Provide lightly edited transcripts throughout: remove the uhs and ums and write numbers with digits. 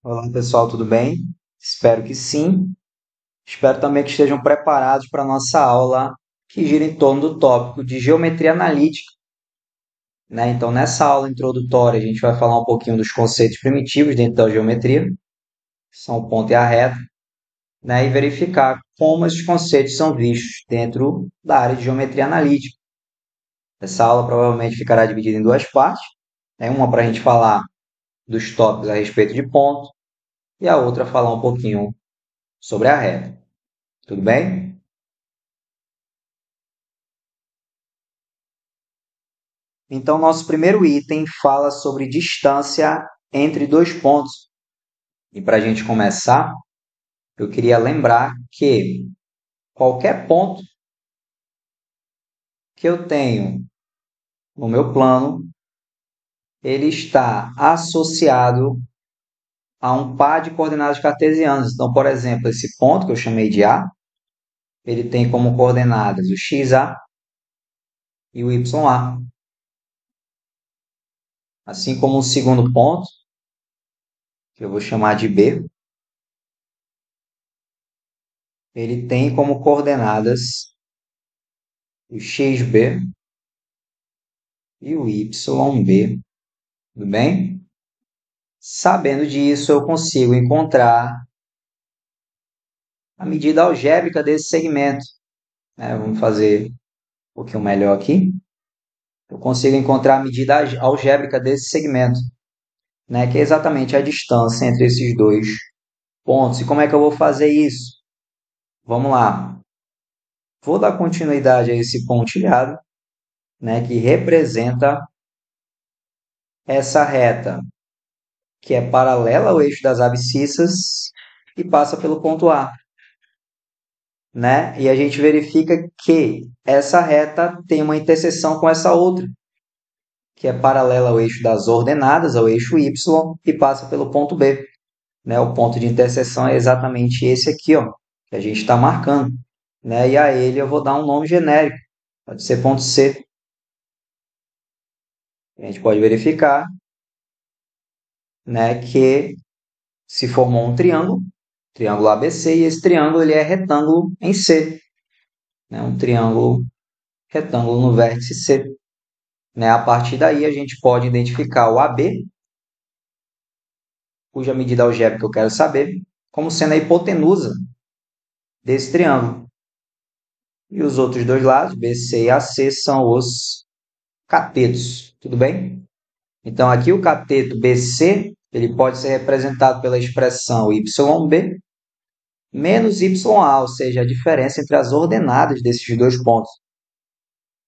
Olá pessoal, tudo bem? Espero que sim. Espero também que estejam preparados para a nossa aula que gira em torno do tópico de geometria analítica, né? Então, nessa aula introdutória, a gente vai falar um pouquinho dos conceitos primitivos dentro da geometria, que são o ponto e a reta, né? E verificar como esses conceitos são vistos dentro da área de geometria analítica. Essa aula provavelmente ficará dividida em duas partes, né? Uma para a gente falar dos tópicos a respeito de ponto e a outra falar um pouquinho sobre a reta. Tudo bem? Então, nosso primeiro item fala sobre distância entre dois pontos. E para a gente começar, eu queria lembrar que qualquer ponto que eu tenho no meu plano, ele está associado a um par de coordenadas cartesianas. Então, por exemplo, esse ponto que eu chamei de A, ele tem como coordenadas o XA e o YA. Assim como o segundo ponto, que eu vou chamar de B, ele tem como coordenadas o XB e o YB. Tudo bem? Sabendo disso, eu consigo encontrar a medida algébrica desse segmento, né? Vamos fazer um pouquinho melhor aqui. Eu consigo encontrar a medida algébrica desse segmento, né? Que é exatamente a distância entre esses dois pontos. E como é que eu vou fazer isso? Vamos lá. Vou dar continuidade a esse pontilhado, né? Que representa essa reta que é paralela ao eixo das abscissas e passa pelo ponto A, né? E a gente verifica que essa reta tem uma interseção com essa outra, que é paralela ao eixo das ordenadas, ao eixo Y, e passa pelo ponto B, né? O ponto de interseção é exatamente esse aqui, ó, que a gente está marcando, né? E a ele eu vou dar um nome genérico, pode ser ponto C. A gente pode verificar, né, que se formou um triângulo ABC, e esse triângulo ele é retângulo em C, né? Um triângulo retângulo no vértice C. Né? A partir daí, a gente pode identificar o AB, cuja medida algébrica eu quero saber, como sendo a hipotenusa desse triângulo. E os outros dois lados, BC e AC, são os catetos. Tudo bem? Então, aqui o cateto BC ele pode ser representado pela expressão YB menos YA, ou seja, a diferença entre as ordenadas desses dois pontos.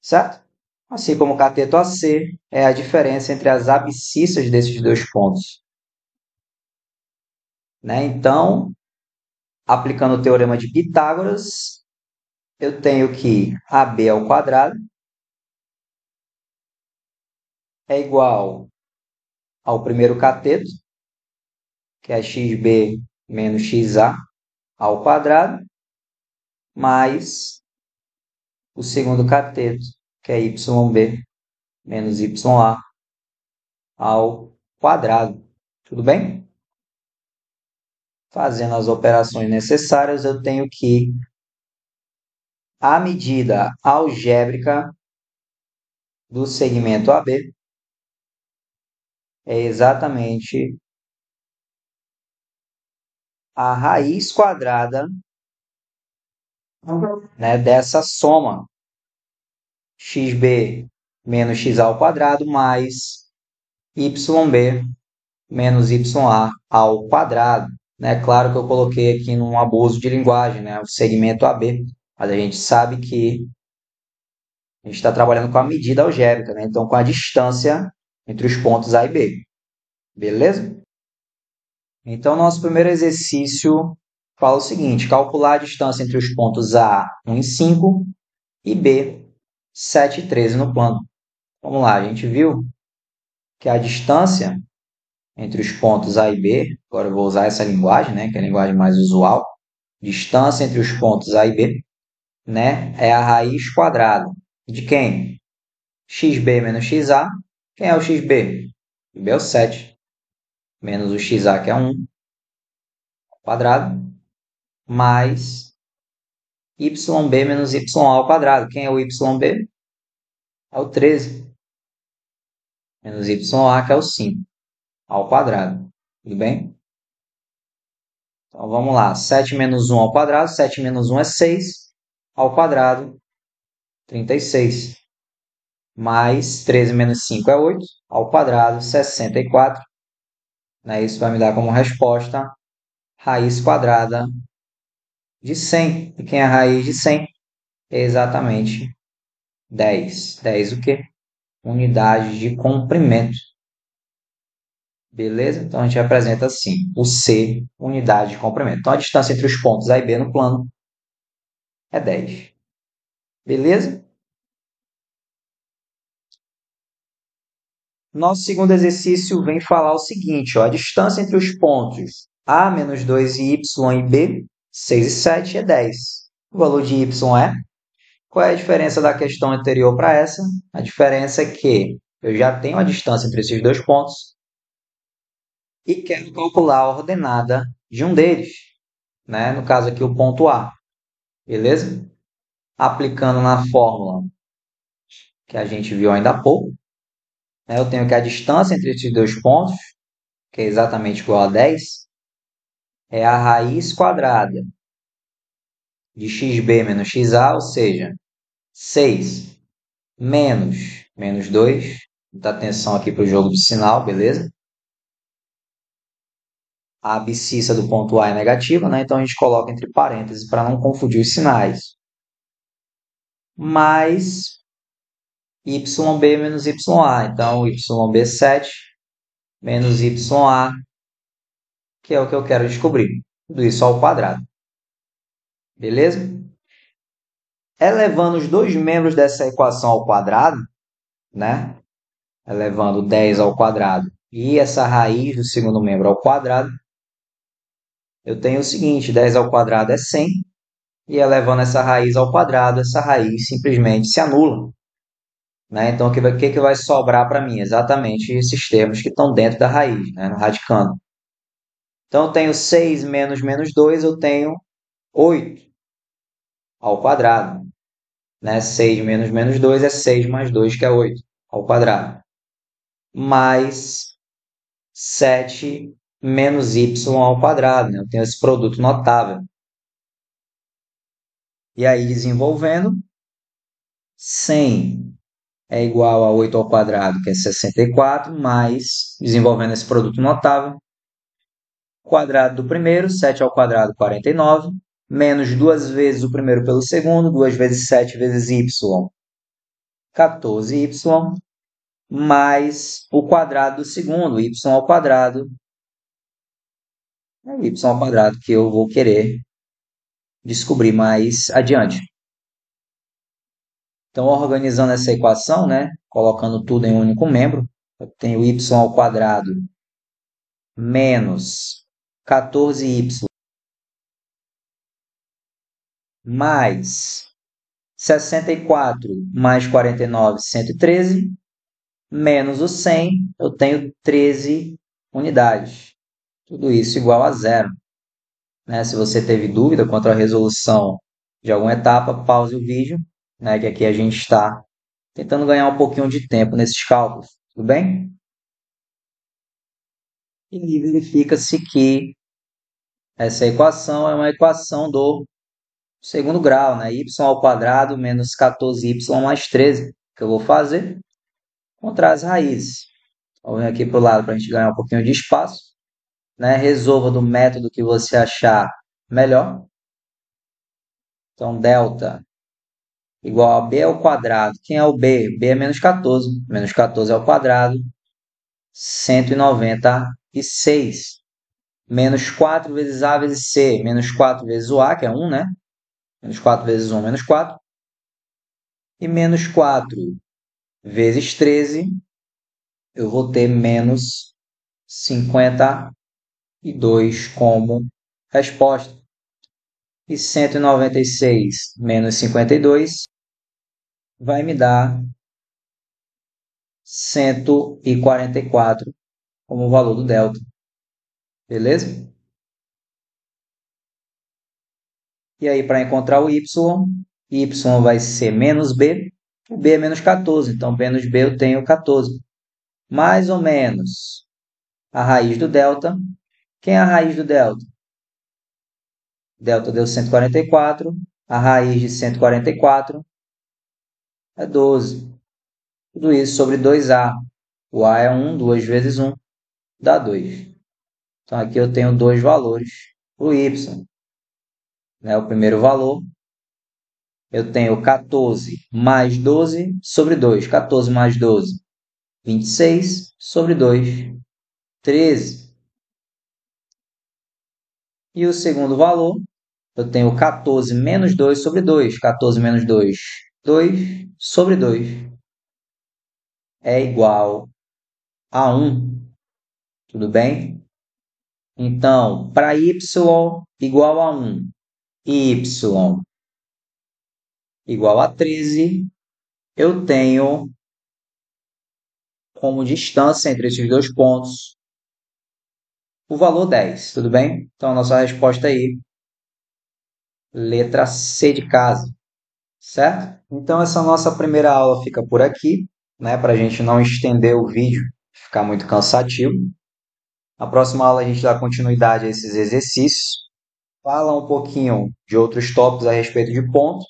Certo? Assim como o cateto AC é a diferença entre as abscissas desses dois pontos. Né? Então, aplicando o teorema de Pitágoras, eu tenho que AB ao quadrado é igual ao primeiro cateto, que é xb menos xa ao quadrado, mais o segundo cateto, que é yb menos ya ao quadrado. Tudo bem? Fazendo as operações necessárias, eu tenho que a medida algébrica do segmento AB é exatamente a raiz quadrada, né, dessa soma xb menos xa ao quadrado mais yb menos ya ao quadrado. Né? Claro que eu coloquei aqui num abuso de linguagem, né, o segmento AB, mas a gente sabe que a gente está trabalhando com a medida algébrica, né? Então com a distância entre os pontos A e B. Beleza? Então, nosso primeiro exercício fala o seguinte: calcular a distância entre os pontos A, 1 e 5, e B, 7 e 13 no plano. Vamos lá, a gente viu que a distância entre os pontos A e B, agora eu vou usar essa linguagem, né, que é a linguagem mais usual, distância entre os pontos A e B, né, é a raiz quadrada. De quem? XB menos XA. Quem é o XB? O XB é o 7, menos o XA, que é 1, quadrado, mais yb menos ya ao quadrado. Quem é o yb? É o 13. Menos ya, que é o 5, ao quadrado. Tudo bem? Então, vamos lá. 7 menos 1 ao quadrado. 7 menos 1 é 6. Ao quadrado, 36. Mais 13 menos 5 é 8. Ao quadrado, 64. Né? Isso vai me dar como resposta raiz quadrada de 100. E quem é a raiz de 100? É exatamente 10. 10 o quê? Unidade de comprimento. Beleza? Então, a gente apresenta assim, o C, unidade de comprimento. Então, a distância entre os pontos A e B no plano é 10. Beleza? Nosso segundo exercício vem falar o seguinte, ó, a distância entre os pontos A menos 2 e Y e B, 6 e 7, é 10. O valor de Y é? Qual é a diferença da questão anterior para essa? A diferença é que eu já tenho a distância entre esses dois pontos e quero calcular a ordenada de um deles, né? No caso aqui, o ponto A. Beleza? Aplicando na fórmula que a gente viu ainda há pouco, né? Eu tenho que a distância entre esses dois pontos, que é exatamente igual a 10, é a raiz quadrada de xb menos xa, ou seja, 6 menos 2. Dá atenção aqui para o jogo de sinal, beleza? A abscissa do ponto A é negativa, né? Então a gente coloca entre parênteses para não confundir os sinais. Mais yb menos ya. Então, yb7 menos ya, que é o que eu quero descobrir. Tudo isso ao quadrado. Beleza? Elevando os dois membros dessa equação ao quadrado, né? Elevando 10 ao quadrado e essa raiz do segundo membro ao quadrado, eu tenho o seguinte, 10 ao quadrado é 100, e elevando essa raiz ao quadrado, essa raiz simplesmente se anula. Né? Então, o que vai sobrar para mim? Exatamente esses termos que estão dentro da raiz, né? No radicando. Então, eu tenho 6 menos 2, eu tenho 8 ao quadrado. Né? 6 menos 2 é 6 mais 2, que é 8 ao quadrado. Mais 7 menos y ao quadrado. Né? Eu tenho esse produto notável. E aí, desenvolvendo, 100 é igual a 8 ao quadrado, que é 64, mais, desenvolvendo esse produto notável, quadrado do primeiro, 7 ao quadrado, 49, menos 2 vezes o primeiro pelo segundo, 2 vezes 7 vezes y, 14y, mais o quadrado do segundo, y ao quadrado, é y ao quadrado que eu vou querer descobrir mais adiante. Então, organizando essa equação, né, colocando tudo em um único membro, eu tenho y ao quadrado menos 14y mais 64 mais 49, 113, menos o 100, eu tenho 13 unidades. Tudo isso igual a zero. Né? Se você teve dúvida quanto à resolução de alguma etapa, pause o vídeo, né? Que aqui a gente está tentando ganhar um pouquinho de tempo nesses cálculos. Tudo bem? E verifica-se que essa equação é uma equação do segundo grau, né? Y ao quadrado menos 14y mais 13. O que eu vou fazer? Encontrar as raízes. Vou vir aqui para o lado para a gente ganhar um pouquinho de espaço. Né? Resolva do método que você achar melhor. Então, delta igual a b ao quadrado. Quem é o b? B é menos 14. Menos 14 ao quadrado, 196. Menos 4 vezes a vezes c. Menos 4 vezes o a, que é 1, né? Menos 4 vezes 1, menos 4. E menos 4 vezes 13, eu vou ter menos 52 como resposta. E 196 menos 52 vai me dar 144 como valor do delta. Beleza? E aí, para encontrar o y vai ser menos b, o b é menos 14, então menos b eu tenho 14. Mais ou menos a raiz do delta. Quem é a raiz do delta? Delta deu 144, a raiz de 144 é 12. Tudo isso sobre 2a. O a é 1, 2 vezes 1 dá 2. Então, aqui eu tenho dois valores para o y. Né? O primeiro valor, eu tenho 14 mais 12 sobre 2. 14 mais 12, 26 sobre 2, 13. E o segundo valor, eu tenho 14 menos 2 sobre 2. 14 menos 2, 2 sobre 2 é igual a 1. Tudo bem? Então, para y igual a 1 e y igual a 13, eu tenho como distância entre esses dois pontos o valor 10, tudo bem? Então, a nossa resposta aí, letra C de casa, certo? Então, essa nossa primeira aula fica por aqui, né? Para a gente não estender o vídeo, ficar muito cansativo. Na próxima aula, a gente dá continuidade a esses exercícios, fala um pouquinho de outros tópicos a respeito de ponto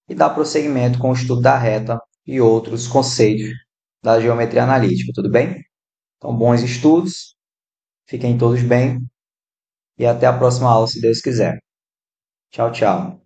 e dá prosseguimento com o estudo da reta e outros conceitos da geometria analítica, tudo bem? Então, bons estudos, fiquem todos bem e até a próxima aula, se Deus quiser. Tchau, tchau.